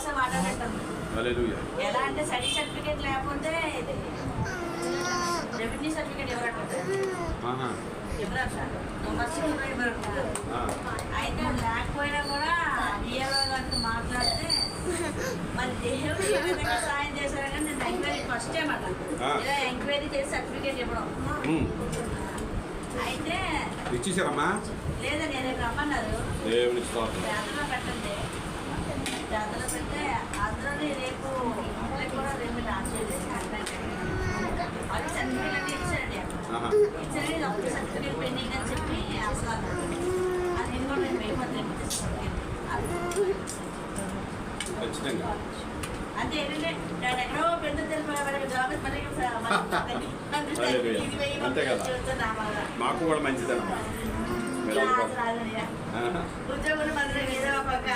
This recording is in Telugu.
కోసం మాట్లాడటం ఎలా అంటే స్టడీ సర్టిఫికేట్ లేకపోతే రెవెన్యూ సర్టిఫికేట్ అయితే లేకపోయినా కూడా డిఆర్ఓ గారితో మాట్లాడితే మరి దేవుడు ఏ విధంగా సాయం చేశారని నేను ఎంక్వైరీ ఫస్ట్ టైం అట ఇలా ఎంక్వైరీ చేసి సర్టిఫికేట్ ఇవ్వడం అయితే ఇచ్చేసారమ్మా లేదా నేను రేపు రమ్మన్నారు జాతరలో పెట్టండి జాతరలో పెడితే అందరూ రేపు కూడా రేపు లాంచ్ అది సర్టిఫికేట్ అంటే ఇచ్చారండి ఇచ్చారు ఒక సర్టిఫికేట్ పెండింగ్ అని చెప్పి అసలు అది కూడా నేను ఖచ్చితంగా అంటే ఏంటంటే నేను ఎక్కడో పెద్ద తెలిపి జాబ్ అంతే కదా మాకు కూడా మంచిదన్నమాట ఉద్యోగులు మంది ఏదో ఒక